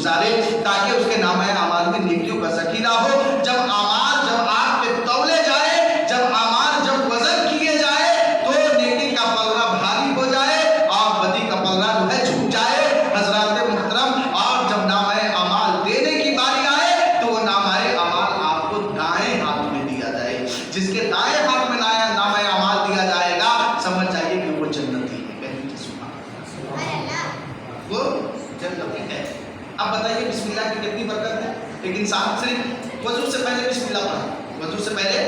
گزارے تاکہ اس کے نامہ اعمال میں نیکیوں کا ذخیرہ ہو. جب اعمال جب آپ پہ تولے جائے, جب اعمال جب وزن کیے جائے تو نیکی کا پلڑا بھاری ہو جائے اور بدی کا پلڑا جو ہے جھک جائے. حضرات محترم, اور جب نامہ اعمال دینے کی باری آئے تو وہ نامہ اعمال آپ کو دائیں ہاتھ میں دیا جائے. جس کے دائیں ہاتھ میں نامہ اعمال دیا جائے گا سمجھ جائیے کہ وہ جنتی ہے. وہ جنتی ہے. اب بتائیے بسم اللہ کی کتنی برکت ہے. ایک انسان صرف وضو سے پہلے بسم اللہ پڑھا, وضو سے پہلے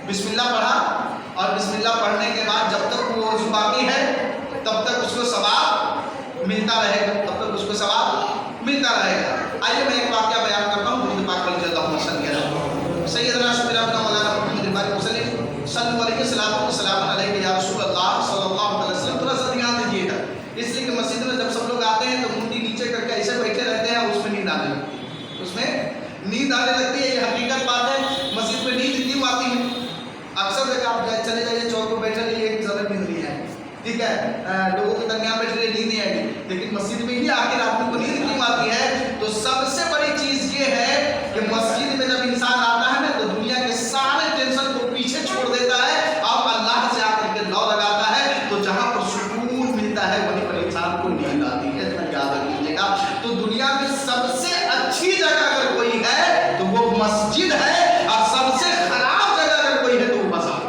بسم اللہ پڑھا, اور بسم اللہ پڑھنے کے بعد جب تک وہ وضو باقی ہے تب تک اس کو ثواب ملتا رہے گا, تب تک اس کو ثواب ملتا رہے گا. آئیے میں ایک واقعہ بیان کرتا ہوں. حضور پاک رضی اللہ عنہ سیدنا شبیرہ بن مولانا محمد بن مسلم صلی اللہ وسلم علیہ یا رسول اللہ صلی اللہ علیہ وسلم. تھوڑا سا دھیان دیجیے گا, اس لیے کہ مسجد میں جب سب لوگ آتے ہیں تو منڈی نیچے کر کے ایسے بیٹھے رہتے ہیں, اس میں نیند آنے لگتی ہے, اس میں نیند آنے لگتی ہے. یہ حقیقت بات ہے. مسجد میں نیند کیوں آتی ہے؟ اکثر جگہ آپ چلے جائیے چوک پہ بیٹھے رہیے, ایک زیادہ نیند نہیں آئے, ٹھیک ہے, لوگوں کے درمیان بیٹھے رہیے نیند نہیں آئے گی. لیکن مسجد میں ہی آخر آدمی کو نیند کیوں آتی ہے؟ تو سب سے بڑی چیز یہ ہے کہ مسجد میں جب انسان آتا ہے نا تو دنیا کے سارے ٹینشن کو پیچھے چھوڑ دیتا ہے اور اللہ سے آ کر کے لو لگاتا ہے. تو جہاں پر سکون ملتا ہے وہیں پر انسان کو نیند آتی ہے. یاد رکھیے گا. تو دنیا میں سب سے اچھی جگہ اگر کوئی ہے تو وہ مسجد ہے, اور سب سے خراب جگہ اگر کوئی ہے تو وہ بازار.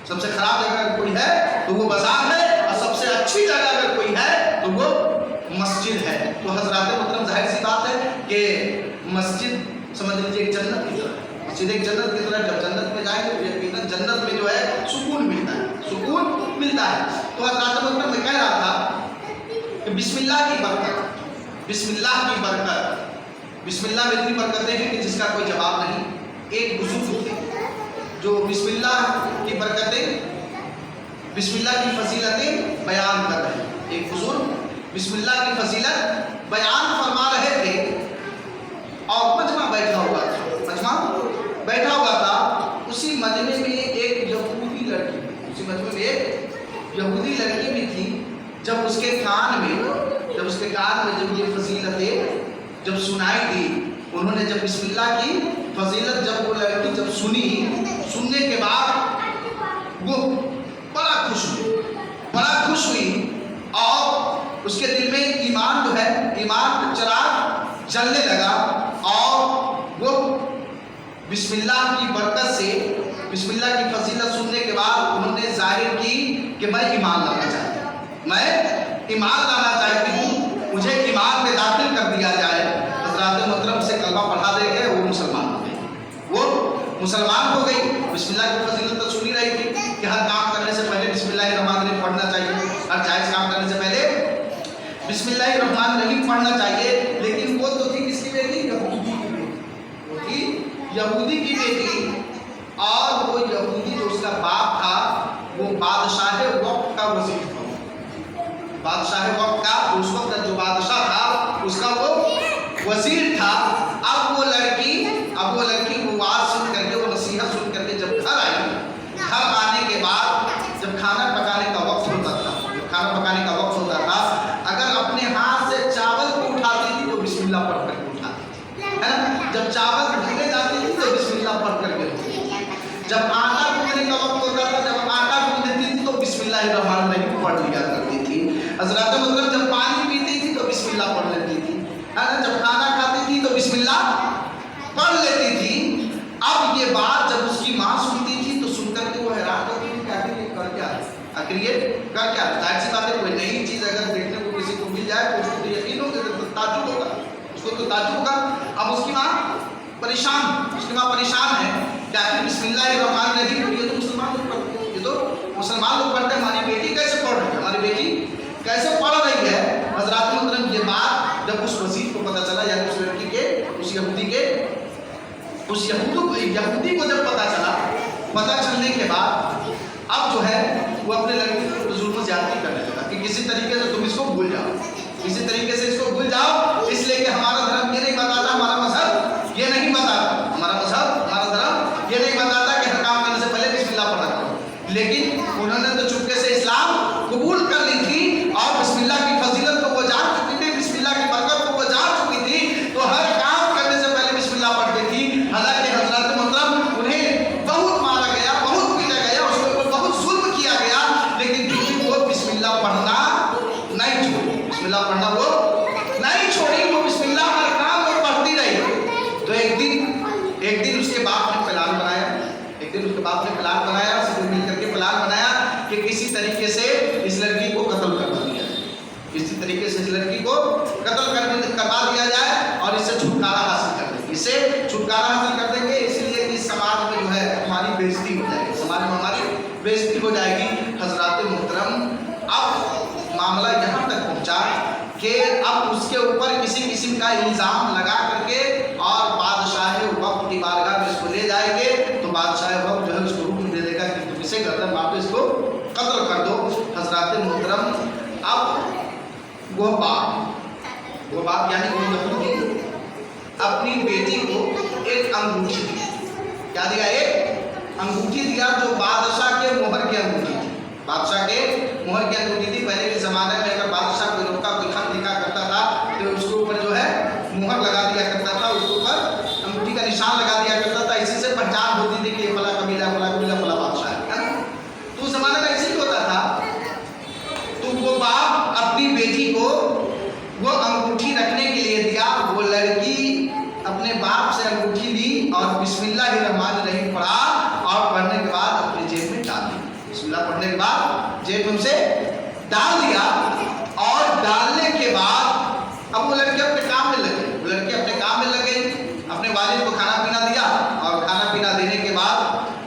سب سے خراب جگہ اگر کوئی ہے تو وہ بازار ہے, اور سب سے اچھی جگہ اگر کوئی ہے تو وہ مسجد ہے. تو حضرات محترم ظاہر سی بات ہے کہ مسجد سمجھ لیجیے ایک جنت کی طرح, مسجد ایک جنت کی طرح. جب جنت میں جائیں تو یقیناً جنت میں جو ہے سکون ملتا ہے, سکون ملتا ہے. تو حضرات محترم میں کہہ رہا تھا کہ بسم اللہ کی برکت, بسم اللہ کی برکت, بسم اللہ میں اتنی برکتیں ہیں کہ جس کا کوئی جواب نہیں. ایک بزرگ تھے جو بسم اللہ کی برکتیں, بسم اللہ کی فضیلتیں بیان کر رہے ہیں. ایک بزرگ بسم اللہ کی فضیلت بیان فرما رہے تھے اور مجمع بیٹھا ہوا تھا, مجمع بیٹھا ہوا تھا. اسی مجمع میں ایک یہودی لڑکی, اسی مجمع میں ایک یہودی لڑکی بھی تھی. جب اس کے کان میں جب یہ فضیلتیں جب سنائی دی, انہوں نے جب بسم اللہ کی فضیلت جب وہ لڑکی جب سنی, سننے کے بعد وہ بڑا خوش ہوئی اور اس کے دل میں ایمان جو ہے, ایمان کا چراغ جلنے لگا, اور وہ بسم اللہ کی برکت سے, بسم اللہ کی فضیلت سننے کے بعد انہوں نے ظاہر کی کہ میں ایمان لانا چاہتی ہوں, میں ایمان لانا چاہتی ہوں, مجھے ایمان میں داخل کر دیا جائے. حضرات محترم سے کلمہ پڑھا دے گئے, وہ مسلمان ہو گئی, وہ مسلمان ہو گئی. بسم اللہ کی فضیلت تو سنی رہی تھی کہ ہر کام کرنے سے پہلے بسم اللہ الرحمن الرحیم پڑھنا چاہیے, ہر جائز کام کرنے سے پہلے بسم اللہ الرحمن الرحیم پڑھنا چاہیے. لیکن وہ تو تھی کس کی بیٹی؟ یہودی کی بیٹی, وہ تھی یہودی کی بیٹی. اور وہ یہودی جو اس کا باپ تھا وہ بادشاہ وقت کا وزیر تھا, بادشاہ وقت کا, اس وقت جو بادشاہ تھا اس کا وہ وزیر تھا. اب وہ لڑکی وہ بات سن کر کے, وہ نصیحت سن کر کے جب گھر آئی, گھر آنے کے بعد جب کھانا پکانے کا وقت ہوتا تھا, اگر اپنے ہاتھ سے چاول کو اٹھاتی تھی تو بسم اللہ پڑھ کر کے اٹھاتی تھی, ہے نا. جب چاول بھیجے جاتی تھی تو بسم اللہ پڑھ کر کے اٹھاتی تھی. جب آٹا گوندنے کا وقت ہوتا تھا, جب آٹا گوندتی تھی تو بسم اللہ الرحمن الرحیم پڑھ لیا کرتی تھی. حضرات مطلب جب پانی پیتی تھی تو بسم اللہ پڑھ لیتی تھی, جب کھانا کھاتی تھی تو بسم اللہ پڑھ لیتی تھی. اب یہ بات جب اس کی ماں سنتی تھی تو سن کر کے وہ حیران ہوتی تھی کہ آخر یہ کر کیا ہے, آخر یہ کر کیا ہے. ظاہر سی بات ہے کوئی نئی چیز اگر دیکھنے کو کسی کو مل جائے تو اس کو تو یقین ہوگا, تعجب ہوگا, اس کو تو تعجب ہوگا. اب اس کی ماں پریشان ہے کہ آخر بسم اللہ الرحمن الرحیم یہ تو مسلمان لوگ پڑھتے ہیں, یہ تو مسلمان لوگ پڑھتے ہیں, ہماری بیٹی کیسے پڑھ رہی ہے, ہماری بیٹی کیسے پڑھ رہی ہے. حضرات محترم یہ بات جب اس وزیر کو پتہ چلا, یعنی اس لڑکی کے, اس یہودی کو جب پتہ چلنے کے بعد اب جو ہے وہ اپنے لڑکی کو ظلم و زیادتی کرنے لگا کہ کسی طریقے سے تم اس کو بھول جاؤ, کسی طریقے سے اس کو بھول جاؤ, اس لیے کہ ہمارا دھرم یہ نہیں بتاتا, ہمارا مذہب یہ نہیں بتاتا, ہمارا دھرم یہ نہیں بتاتا کہ ہر کام کرنے سے پہلے بسم اللہ پڑھا کرو. لیکن انہوں نے تو چپکے سے اسلام قبول کر لی تھی اور بسم اللہ کی فضیلت کو وہ جان چکی تھی, بسم اللہ کی برکت کو का इल्ज़ाम लगा करके और बादशाह वक्त की बारगाह में इसको ले जाएंगे, तो बादशाह वक्त जो है उसको हुक्म दे देगा कि तुम इसे गर्दन मार दो, इसको कत्ल कर दो। हजरात मोहतरम, अब वो बाप यानी वो यहूदी अपनी बेटी को एक अंगूठी दी। क्या दिया? एक अंगूठी दिया, जो बादशाह के मोहर की अंगूठी थी। बादशाह के मोहर की अंगूठी थी। पहले के ज़माने में अगर बादशाह कोई लोग का कोई खत लिखा करता था तो उसके ऊपर जो है मोहर लगा दिया करता था, उसके ऊपर अंगूठी का निशान लगा दिया करता था। इसी से पहचान होती थी कि ये फला कबीला फला बादशाह है। तो उस ज़माने में ऐसे ही होता था। तो वो बाप अपनी बेटी को वो अंगूठी रखने के लिए दिया। वो लड़की अपने बाप से अंगूठी ली और बिस्मिल्लाहिर्रहमानिर्रहीम पढ़ा, और पढ़ने के बाद अपने जेब में डाल दी। बिस्मिल्लाह पढ़ने के बाद जेब में उसे डाल दिया, और डालने के बाद अब वो लड़की अपने काम में लगी। वो लड़की अपने काम में लग गई, अपने वालिद को खाना पीना दिया, और खाना पीना देने के बाद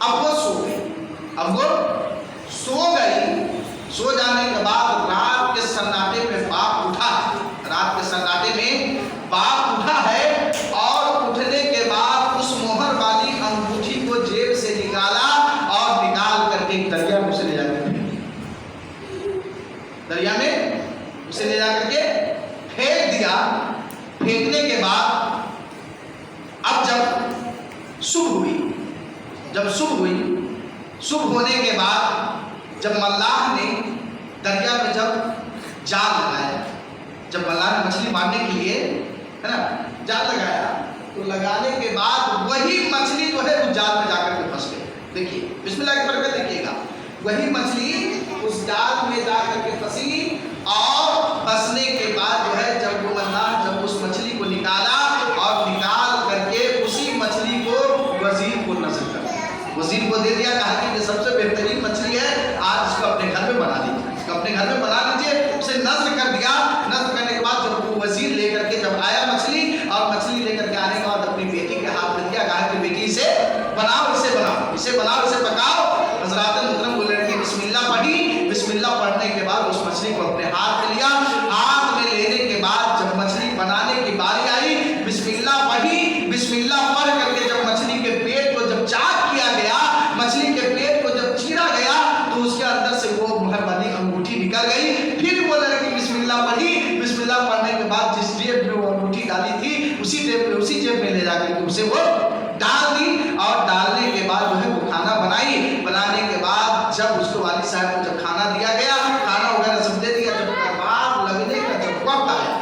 अब वो सो गई। अब वो सो गई। सो जाने के बाद रात के सन्नाटे में बाप उठा। रात के सन्नाटे में बाप उठा है, और उठने के बाद उस मोहर वाली अंगूठी को जेब से निकाला, और निकाल करके दरिया में उसे ले जाकर दरिया में उसे ले जाकर के फेंक दिया। फेंकने के बाद अब जब सुबह हुई, सुबह होने के बाद जब मल्लाह ने दरिया में जब जाल लगाया, जब मल्लाह ने मछली मारने के लिए है ना जाल लगाया, तो लगाने के बाद वही मछली जो है उस जाल में जाकर के फंस गई। देखिए बिस्मिल्लाह की बरकत देखिएगा, वही मछली उस जाल में जाकर के फंसी, और फंसने के बाद जो है जब वो मल्लाह जब उस मछली को निकाला, और निकाल करके उसी मछली को वजीर को नजर कर दिया। वजीर को दे दिया, कहा कि ये सबसे बेहतरीन मछली है, आज इसको अपने घर में बना लीजिए, इसको अपने घर में बना लीजिए। उसे नज्र कर दिया। नज्र करने के बाद जब वो वजीर लेकर के जब आया मछली, और मछली लेकर के आने के बाद अपनी बेटी के हाथ में दिया, कहा कि बेटी इसे बनाओ, इसे पकाओ। हजरात मोहतरम, वो लड़की बिस्मिल्लाह पढ़ी। बिस्मिल्लाह पढ़ने के बाद उस मछली को अपने हाथ में लिया। हाथ में लेने के बाद जब मछली बनाने की बारी आई, बिस्मिल्लाह पढ़ी। बिस्मिल्लाह पढ़ करके जब मछली के पेट को जब चाक किया गया, मछली के पेट को जब चीरा गया, तो उसके अंदर से वो मोहर वाली अंगूठी निकल गई। फिर वो लड़की बिस्मिल्लाह पढ़ी। बिस्मिल्लाह पढ़ने के बाद जिस जेब में वो अंगूठी डाली थी, उसी जेब में ले जाकर के उसे वो डाल दी। और डालने के बाद जो है वो खाना बनाई। बनाने के बाद जब उसको वालिद साहब को जब खाना दिया गया, खाना वगैरह सब दे दिया, जब दरबार लगने का जब वक्त आया,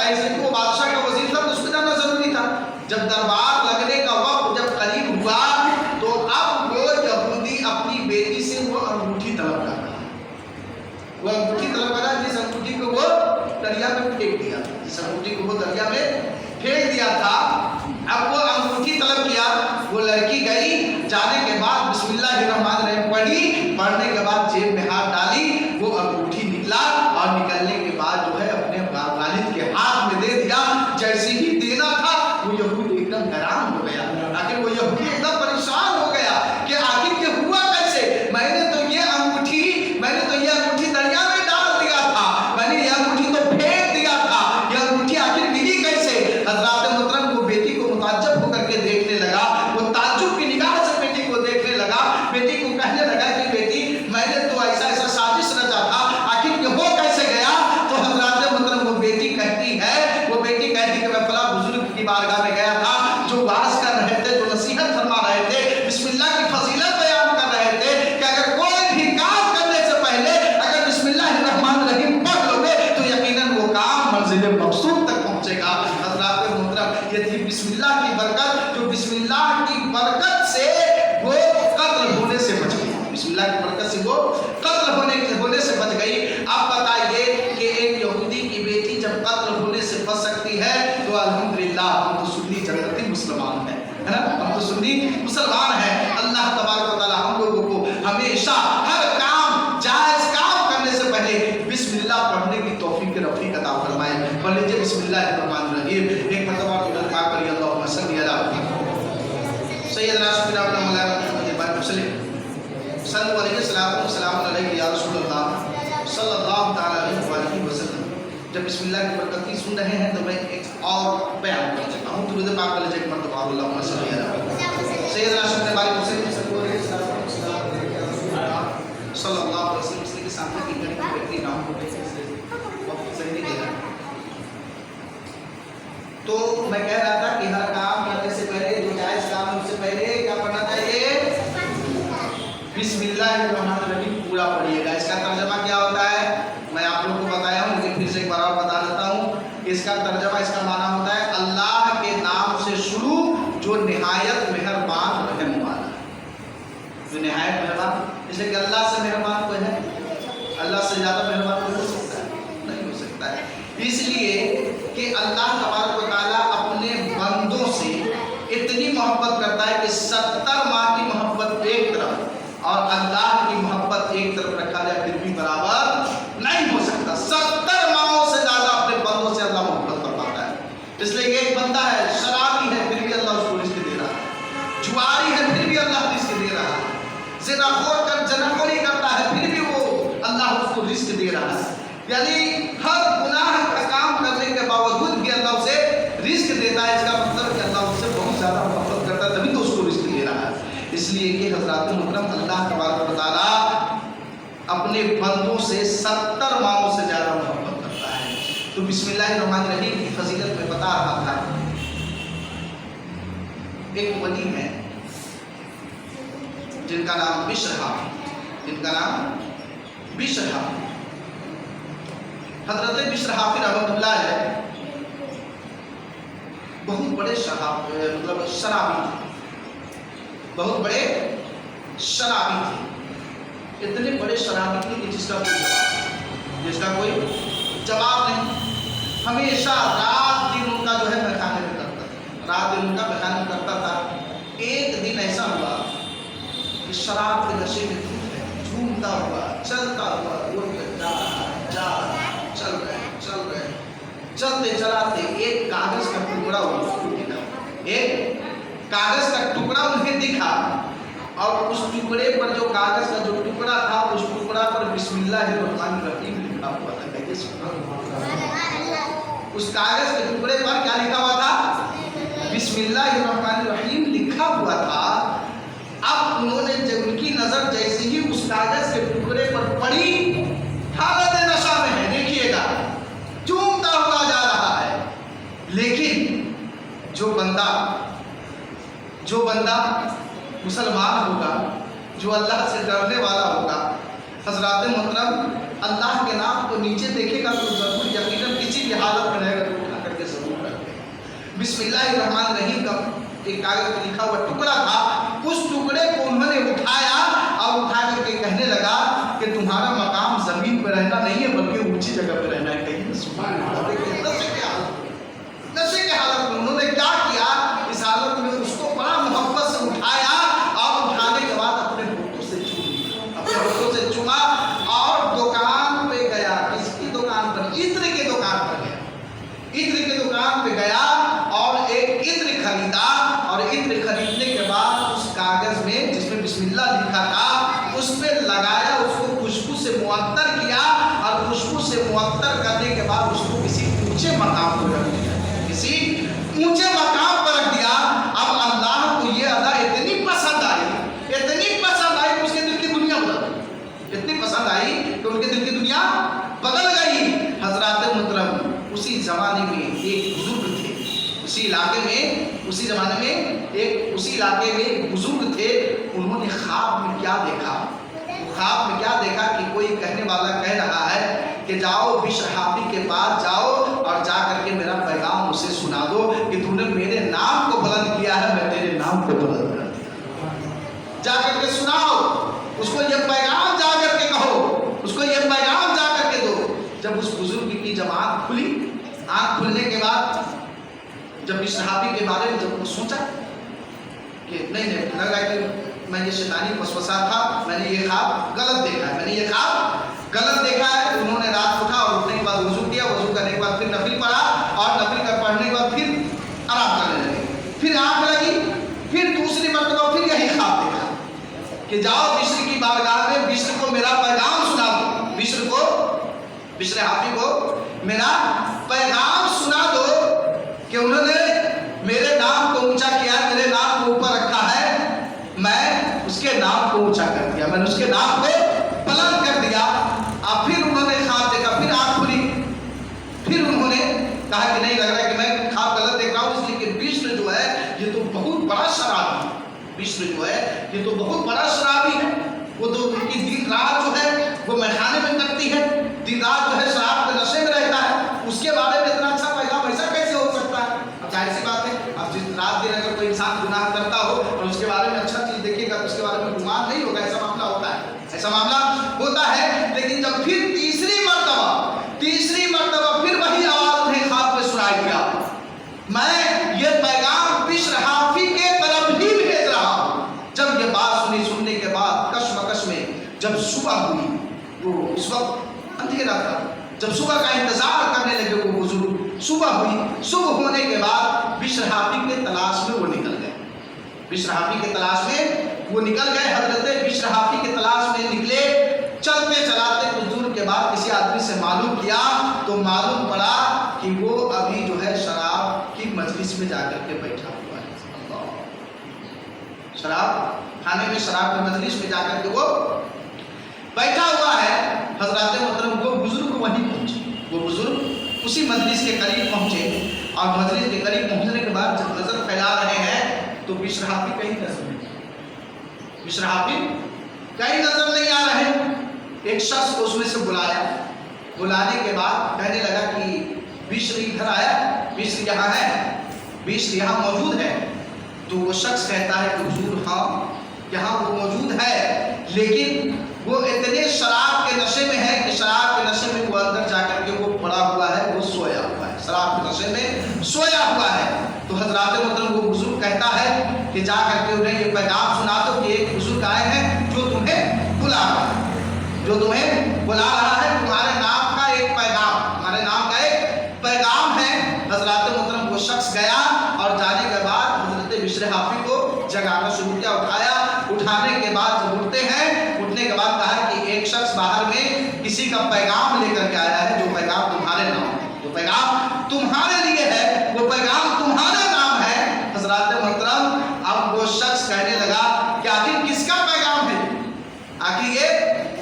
ऐसे वो बादशाह का वजीर था, तो उसको जानना जरूरी था। जब दरबार लगने का वक्त जब करीब हुआ, तो अब वो यहूदी अपनी बेटी से वो अंगूठी तलब कर रहा है। वो अंगूठी तलब कर रहा है, जिस अंगूठी को वो दरिया में फेंक दिया, जिस अंगूठी को वो दरिया में फेंक दिया था। अब वो अंगूठी तलब किया। वो लड़की गई, जाने के बाद बिस्मिल्लाहिर्रहमानिर्रहीम पढ़ी। पढ़ने के बाद जेब में हाथ डाली, वो अंगूठी निकला, और निकलने के बाद जो है अपने वालिद के हाथ में दे दिया। जैसे ही देना था, वो यहूदी एकदम हैरान हो गया। आखिर वो यहूदी एकदम परेशान हो गया कि आखिर ये हुआ कैसे। मैंने तो ये अंगूठी दरिया में डाल दिया था, मैंने ये अंगूठी तो फेंक दिया था, ये अंगूठी आखिर मिली कैसे। हज़रात मोहतरम, वो बेटी को मुताज्जब होकर के देखने लगा। वो ताज्जुब की निगाह से बेटी को देखने लगा। बेटी को कहने लगा कि बेटी, मैंने तो ऐसा साजिश रचा था, आखिर ये हो कैसे गया। तो हज़रात मोहतरम, वो बेटी कहती है कि मैं फला बुजुर्ग की बारगाह में गया था, जो वाज कर रहे थे, जो नसीहत फरमा रहे थे, बिस्मिल्लाह की फजीलत बयान कर रहे थे कि अगर कोई भी काम करने से पहले अगर बिस्मिल्लाहिर्रहमानिर्रहीम पढ़ लोगे तो यकीनन वो काम मंजिल मकसूद तक पहुंचेगा। हज़रात मोहतरम, ये थी बिस्मिल्लाह की बरकत, जो बिस्मिल्लाह की बरकत से वो कत्ल होने से बच गई। बिस्मिल्लाह की बरकत से वो कत्ल होने से बच गई। अब बताइए कि एक यहूदी की बेटी जब कत्ल होने से बच सकती है, तो अल्हम्दुलिल्लाह हम तो सुन्नी जन्नती मुसलमान हैं, है ना, हम तो सुन्नी मुसलमान हैं। अल्लाह तबारक व तआला हम लोगों को हमेशा हर काम जायज़ काम करने से पहले बिस्मिल्लाह पढ़ने की तौफीक रफ़ीक अता फरमाए। पढ़ लीजिए बिस्मिल्लाहिर्रहमानिर्रहीम। एक मरतबा दुआ करिए, अल्लाहुम्मा सल्लि अला सय्यदना सल्लल्लाहु अलैहि वसल्लम सल्लल्लाहु अलैहि वसल्लम या रसूलल्लाह सल्लल्लाहु अलैहि वसल्लम। जब बिस्मिल्लाह की बरकत सुन रहे हैं तो मैं एक और बयान कर चुका हूँ। तो मुझे पाक वाले एक मरतबा अल्लाह सैयदना शुक्र बारी हुसैन सल्लल्लाहु अलैहि वसल्लम के सामने की घड़ी की व्यक्ति नाम हो गई वक्त सही नहीं दे रहा। तो मैं कह रहा था कि हर काम करने से पहले जो जायज काम है उससे पहले क्या पढ़ना चाहिए? बिस्मिल्लाहिर्रहमानिर्रहीम पूरा पढ़िएगा। इसका तर्जमा क्या होता है मैं आप लोगों को बताया हूँ, लेकिन फिर से एक बार और बता देता हूँ। इसका तर्जमा, इसका माना होता है अल्लाह के नाम से शुरू जो निहायत मेहरबान रहने वाला, जो निहायत मेहरबान। इसलिए कि अल्लाह से मेहरबान कोई है? अल्लाह से ज़्यादा मेहरबान कोई हो सकता है? नहीं हो सकता है। इसलिए कि अल्लाह तबारक व तआला अपने बंदों से इतनी मोहब्बत करता है कि 70 माह की मोहब्बत एक तरफ और अल्लाह की मोहब्बत एक तरफ रखा जाए फिर भी बराबर नहीं हो सकता। 70 माहों से ज़्यादा अपने बंदों से अल्लाह मोहब्बत कर पाता है। इसलिए एक बंदा है शराबी है फिर भी अल्लाह उसको रिज़्क दे रहा है, जुआरी है फिर भी अल्लाह रिज़्क दे रहा है, ज़िनाखोरी करता है फिर भी वो अल्लाह उसको रिज़्क दे रहा है। यानी हर गुनाह का काम करने के बावजूद भी अल्लाह उसे रिज़्क देता है। इसका मतलब कि अल्लाह उससे बहुत ज़्यादा मोहब्बत करता है, तभी तो उसको रिज़्क दे रहा है। इसलिए कि हज़रात मुकर्रम अल्लाह तबारक व तआला अपने बंदों से 70 माहों से ज़्यादा मोहब्बत करता है। तो बिस्मिल्लाहिर्रहमानिर्रहीम की फजीलत में बता रहा था। एक वली है जिनका नाम बिशर, जिनका नाम बिशर, हजरत बिशर हाफिज़ रहमतुल्लाह है, बहुत बड़े मतलब शराबी थे, बहुत बड़े शराबी थे। इतने बड़े शराबी थे कि जिसका कोई जवाब नहीं। हमेशा रात दिन उनका जो है मैखाने में करता था, रात दिन उनका मैखाने में करता था। एक दिन ऐसा हुआ कि शराब के नशे में झूमता हुआ चलता हुआ चलते चलाते एक कागज का टुकड़ा उनको दिखा, एक कागज का टुकड़ा उन्हें दिखा और उस टुकड़े पर जो कागज का जो टुकड़ा था उस टुकड़ा पर बिस्मिल्लाहिर्रहमानिर्रहीम लिखा हुआ था। कहिए उस कागज के टुकड़े पर क्या लिखा हुआ था? बिस्मिल्लाहिर्रहमानिर्रहीम लिखा हुआ था। अब उन्होंने जब उनकी नजर जैसे ही उस कागज के टुकड़े पर पड़ी, हालत नशा में है, देखिएगा झूमता हुआ जा रहा है। लेकिन जो बंदा मुसलमान होगा, जो अल्लाह से डरने वाला होगा, हजरात मोहतरम अल्लाह के नाम को नीचे देखेगा तो जरूर यकीनन किसी भी हालत में रहेगा तो उठा करके जरूर रखेगा। बिस्मिल्लाहिर्रहमानिर्रहीम का एक कागज पर लिखा हुआ टुकड़ा था, उस टुकड़े को उन्होंने उठाया और उठा करके कहने लगा कि तुम्हारा मकाम जमीन पर रहना नहीं है बल्कि ऊंची जगह पर रहना है। कहीं नशे के हालत में उन्होंने क्या किया, इस हालत में उसको बड़ा मोहब्बत से उठाया और उठाने के बाद अपने होठों से चूमा और दुकान पे गया। किसकी दुकान पर? इत्र की दुकान पर गया। इत्र की दुकान पे गया और एक इत्र खरीदा और इत्र खरीदने के बाद उस कागज में जिसमें बिस्मिल्लाह लिखा था उस पर लगाया, उसको खुशबू से मुअत्तर किया और खुशबू से मुअत्तर करने के बाद उसको किसी ऊंचे मकाम पर रख दिया, किसी ऊंचे मकाम पर रख दिया। अब अल्लाह को ये अदा इतनी पसंद आई कि उसके दिल की दुनिया बदल गई, इतनी पसंद आई कि उनके दिल की दुनिया बदल गई। हजरात मुहतरम उसी जमाने में एक बुजुर्ग थे, उसी जमाने में उसी इलाके में एक बुजुर्ग थे। उन्होंने ख्वाब में क्या देखा? ख्वाब में क्या देखा कि कोई कहने वाला कह रहा है कि जाओ बिशर हाफिज़ के पास जाओ और जा करके मेरा पैगाम उसे सुना दो कि तूने मेरे नाम को बुलंद किया है, मैं तेरे नाम को बुलंद कर दिया। जा करके सुनाओ उसको, ये पैगाम जा करके कहो उसको, ये पैगाम जा करके दो। जब उस बुजुर्ग की जब आँख खुली, आँख खुलने के बाद जब बिशर हाफिज़ के बारे में जब वो सोचा कि नहीं लगा कि मैं ये शैतानी वसवसा था, मैंने ये ख्वाब गलत देखा है, तो उन्होंने रात उठा और उठने के बाद वजू किया, वजू करने के बाद फिर नफिल पढ़ा और नफिल कर पढ़ने के बाद फिर आराम करने लगे। फिर आँख लगी, फिर दूसरी मरतबा फिर यही ख्वाब देखा कि जाओ बिशर की बारगाह में बिशर को मेरा पैगाम सुना दो, बिशर हाफिज़ को मेरा पैगाम सुना दो कि उन्होंने मेरे नाम को ऊंचा किया, मेरे नाम को ऊपर रखा है, मैं उसके नाम को ऊंचा कर दिया, मैंने उसके नाम को बुलंद कर दिया। अब फिर उन्होंने ख्वाब देखा, फिर आंख खुली, फिर उन्होंने कहा कि नहीं, लग रहा है कि मैं ख्वाब गलत देख रहा हूँ, इसलिए कि विष्णु जो है ये तो बहुत बड़ा शराबी है, विष्णु जो है ये तो बहुत बड़ा शराबी है, वो तो उनकी दिन रात जो है वो मैखाने में कटती है, दिन रात जो है शराब के नशे में रहता है, उसके बारे में इतना अच्छा पैगाम ऐसा कैसे हो सकता है? अब जाहिर सी बात है, अब जिस रात दिन अगर कोई इंसान गुनाह करता हो और उसके बारे में अच्छा चीज देखेगा तो उसके बारे में गुमान नहीं होगा, ऐसा मामला होता है, ऐसा मामला होता है। लेकिन जब फिर तीसरी मर्तबा फिर वही आवाज उन्हें ख्वाब में सुनाई दिया, मैं ये पैगाम बिश्र हाफी के तरफ ही भेज रहा हूं। जब ये बात सुनने के बाद कश्मकश में जब सुबह हुई, वो उस वक्त अंधेरा था, जब सुबह का इंतजार करने लगे वो बुजुर्ग, सुबह हुई, सुबह होने के बाद बिश्र हाफी के तलाश में वो निकल गए, बिश्र हाफी के तलाश में वो निकल गए। हजरत बिश्र हाफी के तलाश में निकले, चलते चलाते कुछ दूर के बाद किसी आदमी से मालूम किया तो मालूम पड़ा कि वो अभी जो है शराब की मजलिस में जाकर के बैठा हुआ है, शराब खाने में, शराब की मजलिस में जाकर के वो बैठा हुआ है। हजरत मोहतरम वो बुजुर्ग वहीं पहुंचे, वो बुजुर्ग उसी मजलिस के करीब पहुंचे और मजलिस के करीब पहुंचने के बाद जब नजर फैला रहे हैं तो बिश्र हाफी कहीं नजर नहीं, बिश्र हाफी कहीं नजर नहीं आ रहे। एक शख्स को उसमें से बुलाया, बुलाने के बाद कहने लगा कि बिश्र इधर आया, बिश्र यहाँ है, बिश्र यहाँ मौजूद है। तो वो शख्स कहता है कि हुजूर हाँ यहाँ वो मौजूद है, लेकिन वो इतने शराब के नशे में है कि शराब के नशे में वो अंदर जाकर के वो पड़ा हुआ है, वो सोया हुआ है, शराब के नशे में सोया हुआ है। तो हजरात मतलब वो बुजुर्ग कहता है कि जा करके उन्हें ये पैगाम सुना दो कि एक बुजुर्ग आए हैं जो तुम्हें बुला रहा है, जो तुम्हें बुला रहा है, तुम्हारे नाम का एक पैगाम, तुम्हारे नाम का एक पैगाम है। हजरात मोहतरम वो शख्स गया और जाने के बाद हजरत बिश्र हाफी को जगाना शुरू किया, उठाया, उठाने के बाद जब उठते हैं, उठने के बाद कहा कि एक शख्स बाहर में किसी का पैगाम लेकर के आया है, जो पैगाम तुम्हारे नाम है, जो पैगाम तुम्हारे लिए है, वो पैगाम तुम्हारे नाम है। हजरात मोहतरम अब वो शख्स कहने लगा कि आखिर किसका पैगाम है, आखिर ये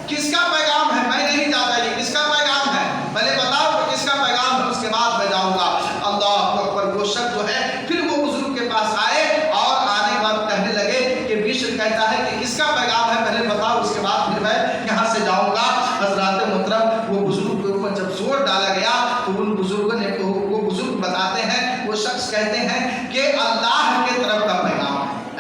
किसका पैगाम है, मैं नहीं जानता ये किसका पैगाम है, पहले बताओ कि किसका पैगाम है, उसके बाद मैं जाऊंगा। अल्लाह अकबर। वो शख्स जो है फिर वो बुजुर्ग के पास आए और आने के बाद कहने लगे कि बिश्र कहता है कि किसका पैगाम है, पहले बताओ उसके बाद फिर मैं यहाँ से जाऊंगा। हजरात मोहतरम वो बुजुर्ग के ऊपर जब जोर डाला गया तो उन बुजुर्गों ने, वो बुजुर्ग बताते हैं, वो शख्स कहते हैं कि अल्लाह के तरफ का पैगाम,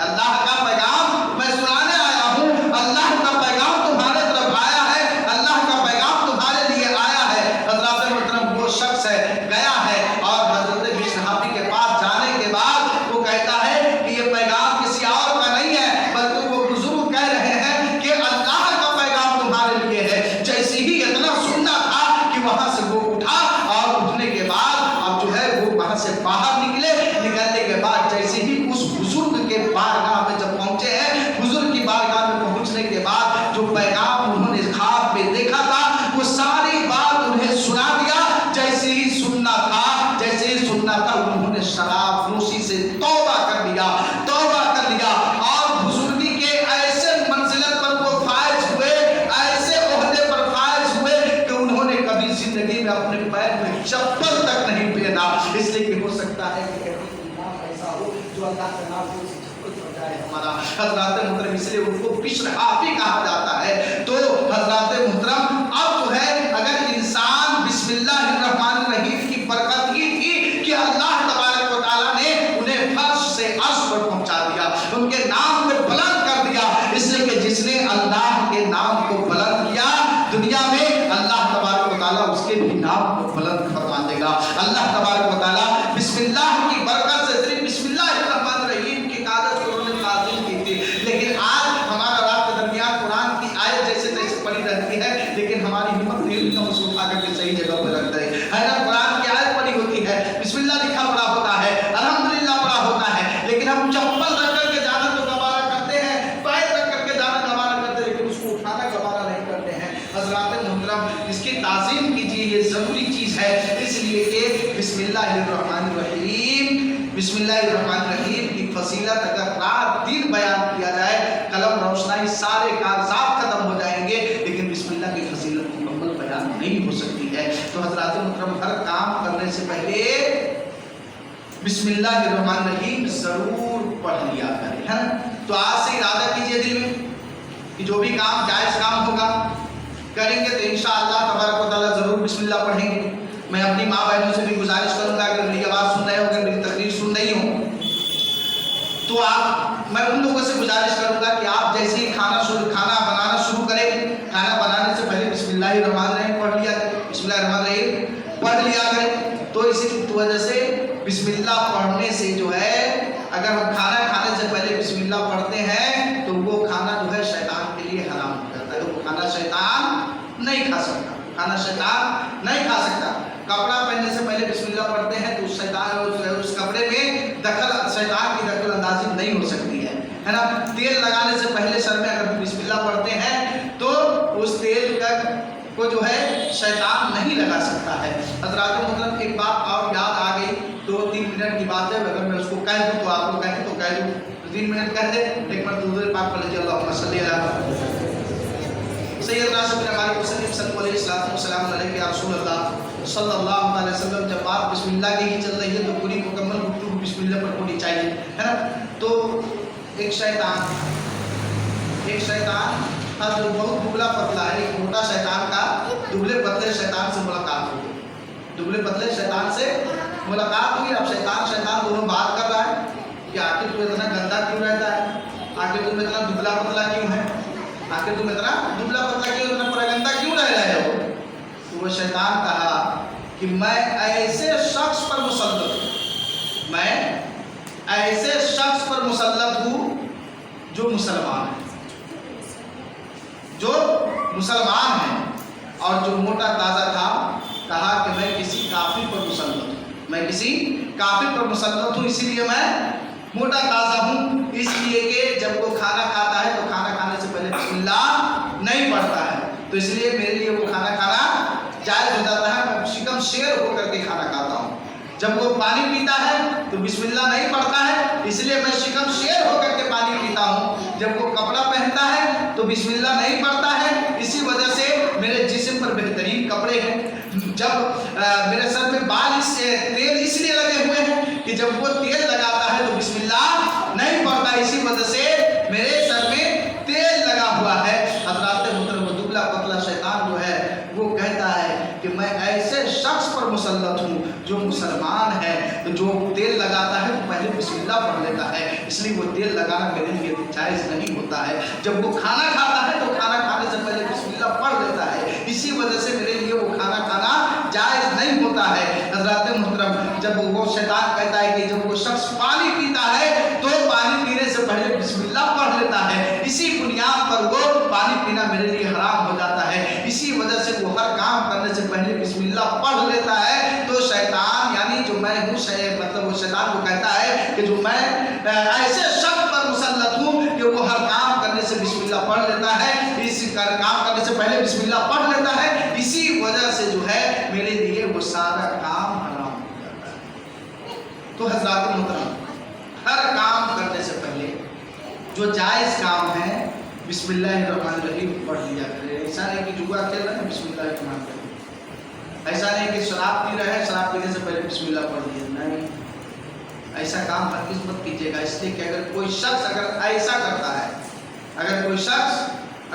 अल्लाह का पैगाम मैं सुनाने आया हूँ, अल्लाह का पैगाम तुम्हारे तरफ आया है, अल्लाह का पैगाम तुम्हारे लिए आया है। हजरात मोहतरम वो शख्स है गया है और हजरत बिश्र हाफी के पास जाने के बाद वो कहता है कि ये पैगाम किसी और का नहीं है, बल्कि वो बुजुर्ग कह रहे हैं कि अल्लाह का पैगाम तुम्हारे लिए है। जैसे ही इतना सुनना था कि वहां से वो उठा और उठने के बाद अब जो है वो वहां से बाहर निकले, निकलने के बाद जैसे ही उस बुजुर्ग के बारगाह में जब पहुंचे हैं, बुजुर्ग की बारगाह में पहुंचने के बाद जो पैगाम उन्होंने ख्वाब में देखा था वो सारी बात उन्हें सुना दिया। जैसे ही सुनना था, जैसे ही सुनना था, उन्होंने शराब नोशी से तौबा कर लिया, तौबा कर लिया और बुजुर्गी के ऐसे मंजिलत पर वो फायज हुए, ऐसे ओहदे पर फायज हुए कि उन्होंने कभी जिंदगी में अपने पैर में चप्पल तक नहीं पहना। इसलिए कि हो सकता है कि ऐसा हो जो अल्लाह के नाम से हमारा। हजरात मोहतरम इसलिए उनको बिश्र हाफी कहा जाता है। तो हजरात मोहतरम अब जो है अगर इंसान बिस्मिल्लाहिर्रहमानिर्रहीम की बरकत ही थी कि अल्लाह तबारक व तआला ने उन्हें फर्श से अर्श पर पहुंचा दिया, उनके नाम को बुलंद कर दिया। इसलिए कि जिसने अल्लाह के नाम को बुलंद किया दुनिया में, अल्लाह तबारक व तआला उसके भी नाम को बुलंद करवा देगा। अल्लाह तबारक व तआला बिस्मिल्लाह की बरकत से सिर्फ बिस्मिल्लाहिर्रहमानिर्रहीम की कादत को उन्होंने ताज़ीम की थी, लेकिन आज हमारा रात के दरमियान कुरान की आयत जैसे तैसे पड़ी रहती है, लेकिन बिस्मिल्लाहिर्रहमानिर्रहीम की फजीलत अगर रात दिन बयान किया जाए, कलम रोशनाई सारे कागजात खत्म हो जाएंगे, लेकिन बिस्मिल्लाह की फजीलत मुकम्मल बयान नहीं हो सकती है। तो हजरात मुहतरम, हर काम करने से पहले बिस्मिल्लाहिर्रहमानिर्रहीम जरूर पढ़ लिया करें, है ना। तो आज से इरादा कीजिए दिल में कि जो भी काम जायज़ काम होगा करेंगे तो इंशाअल्लाह तबारक व तआला जरूर बिस्मिल्लाह पढ़ेंगे। मैं अपनी माँ बहनों से भी गुजारिश करूंगा, अगर मेरी आवाज़ सुन रहे हो, अगर मेरी तकरीर सुन रही हो, तो मैं उन लोगों से गुजारिश करूंगा कि आप जैसे ही खाना बनाना शुरू करें, खाना बनाने से पहले बिस्मिल्लाहिर्रहमानिर्रहीम पढ़ लिया करें, बिस्मिल्लाहिर्रहमानिर्रहीम पढ़ लिया करें। तो इसी वजह से बिस्मिल्लाह पढ़ने से जो है, अगर हम खाना खाने से पहले बिस्मिल्लाह पढ़ते हैं तो वो खाना जो है शैतान के लिए हराम हो जाता है। तो वो खाना शैतान नहीं खा सकता, खाना शैतान नहीं खा सकता। कपड़ा पहनने से पहले बिस्मिल्लाह पढ़ते हैं तो उस कपड़े में शैतान की दखल अंदाजी नहीं हो सकती है ना। तेल लगाने से पहले सर में अगर बिस्मिल्लाह पढ़ते हैं तो उस तेल को जो है शैतान नहीं लगा सकता है। हज़रात मुहतरम, एक बात और याद आ गई, 2-3 मिनट की बात है, अगर मैं उसको कह दूँ तो आप लोग कहें तो कह दूँ, 3 मिनट कह दे, एक बार दुरूद पाक पढ़ लीजिए, अल्लाहुम्मा सल्ली अला सय्यदना सल्लल्लाहु अलैहि वसल्लम सल्लल्लाहु अलैहि वसल्लम। जब बात बिस्मिल्लाह की ही चल रही है तो पूरी मुकम्मल गुफ्तगू बिस्मिल्लाह पर होनी चाहिए, है ना। तो एक शैतान था जो बहुत दुबला पतला है, एक मोटा शैतान का दुबले पतले शैतान से मुलाकात हुई, दुबले पतले शैतान से मुलाकात हुई। अब शैतान दोनों बात कर रहा है कि आखिर तू इतना गंदा क्यों रहता है, आखिर तुम इतना दुबला पतला क्यों है, आखिर तुम इतना दुबला पतला क्यों, इतना पूरा गंदा क्यों रह रहे हो। तो वो शैतान कहा कि मैं ऐसे शख्स पर मुसल्लत हूँ, मैं ऐसे शख्स पर मुसल्लत हूँ जो मुसलमान है, जो मुसलमान है। और जो मोटा ताज़ा था कहा कि मैं किसी काफिर पर मुसल्लत हूँ, मैं किसी काफिर पर मुसल्लत हूँ, इसीलिए मैं मोटा ताज़ा हूँ। इसलिए कि जब वो खाना खाता है तो खाना खाने से पहले बिस्मिल्लाह नहीं पढ़ता है, तो इसलिए मेरे लिए वो खाना खाना जायज़ हो जाता है। मैं शिकम शेर होकर के खाना खाता हूँ। जब वो पानी पीता है तो बिस्मिल्लाह नहीं पढ़ता है, इसलिए मैं शिकम शेर होकर के पानी पीता हूँ। जब वो कपड़ा पहनता है तो बिस्मिल्लाह नहीं पढ़ता है, इसी वजह से मेरे जिस्म पर बेहतरीन कपड़े हैं। जब मेरे सर में बाल तेल इसलिए लगे हुए हैं कि जब वो तेल लगाता है तो बिस्मिल्लाह नहीं पढ़ता, इसी वजह से मेरे सर में तेल लगा हुआ है। हज़रात मुहतरम, दुबला पतला शैतान जो है वो कहता है कि मैं ऐसे शख्स पर मुसल्लत हूँ जो मुसलमान है, तो जो तेल लगाता है तो पहले बिस्मिल्लाह पढ़ लेता है, इसलिए वो तेल लगाना मेरे लिए जायज़ नहीं होता है। जब वो खाना खाता है तो खाना खाने से पहले बिस्मिल्लाह पढ़ लेता है, इसी वजह से मेरे लिए वो खाना खाना जायज़ नहीं होता है। हज़रात मुहतरम, जब वो शैतान कहता है कि जब वो शख्स पानी पीता है तो पानी पीने से पहले बिस्मिल्लाह पढ़ लेता है, इसी बुनियाद पर वो पानी पीना मेरे लिए हराम हो जाता है, इसी वजह से वो हर काम करने से पहले बिस्मिल्लाह पढ़ लेता है। तो शैतान यानी जो मैं हूँ, मतलब वो शैतान को कहता है कि जो मैं ऐसे शख्स पर मुसल्लत हूँ कि वो हर काम करने से बिस्मिल्लाह पढ़ लेता है, इस काम करने से पहले बिस्मिल्लाह पढ़ लेता है, इसी वजह से जो है मेरे लिए वो सारा काम हराम हो जाता है। तो हज़रात मुहतरम, हर काम करने से पहले जो जायज़ काम है बिस्मिल्लाहिर्रहमानिर्रहीम पढ़ लिया करें। ऐसा नहीं कि जुआ खेल रहे हैं बिस्मिल्लाहिर्रहमानिर्रहीम, ऐसा नहीं कि शराब पी रहे हैं, शराब पीने से पहले बिस्मिल्लाह पढ़ लिए, नहीं, ऐसा काम हरगिज़ मत कीजिएगा। इसलिए कि अगर कोई शख्स अगर ऐसा करता है, अगर कोई शख्स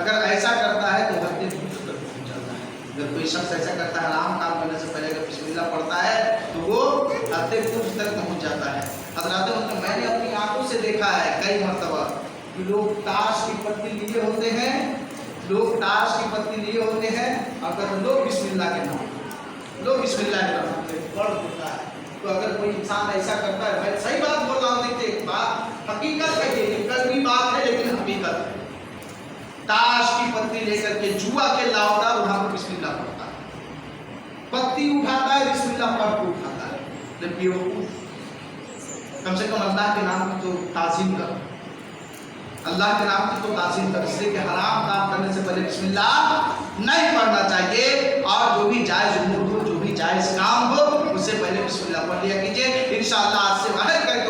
अगर ऐसा करता है तो हद कुफ्र तक पहुँच जाता है। अगर कोई शख्स ऐसा करता है, आराम काम करने से पहले अगर बिस्मिल्लाह पढ़ता है तो वो हद कुफ्र तक पहुँच जाता है। हज़रात, मैंने अपनी आंखों से देखा है कई मरतबा कि लोग ताश की पत्ती लिए होते हैं, लोग ताश की पत्ती लिए होते हैं, अगर लोग बिस्मिल्लाह के नाम पढ़ देता है। तो अगर कोई इंसान ऐसा करता है, मैं सही बात बोल रहा हूँ, देखिए एक बात हकीकत है, ये कड़वी बात है लेकिन हकीकत है। ताश की पत्ती लेकर के जुआ के लावता वहां पर बिस्मिल्लाह पढ़ता है, पत्ती उठाता है बिस्मिल्लाह पढ़ के उठाता है। जब बेवकूफ, कम से कम अल्लाह के नाम की तो ताज़ीम कर, अल्लाह के नाम की तो ताज़ीम कर, इसलिए कि हराम काम करने से पहले बिस्मिल्लाह नहीं पढ़ना चाहिए। और जो भी जायज़ उम्र हो, जो भी जायज़ काम हो, उससे पहले बिस्मिल्लाह पढ़ लिया कीजिए। इंशाअल्लाह आज से वाहिद करके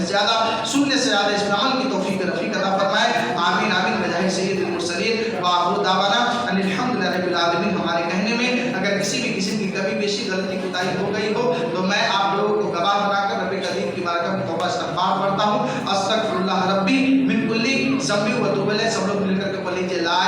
ज़्यादा, सुनने से ज़्यादा इसमें अमल की तौफीक रफ़ीक अता फरमाए। आमीन आमीन बजाय सय्यदुल मुरसलीन व आखिर दावाना अनिल हम्दुलिल्लाहि रब्बिल आलमीन। हमारे कहने में अगर किसी भी किस्म की कभी बेशी गलती कोताही हो गई हो तो मैं आप लोगों को गवाह बनाकर रब्बी करीम की बारगाह में तौबा इस्तग़फ़ार पढ़ता हूँ। अस्तग़फ़िरुल्लाह रब्बी मिन कुल्ली ज़ंबी व तूबु इलैह। सब लोग मिलकर के बोल लीजिए ला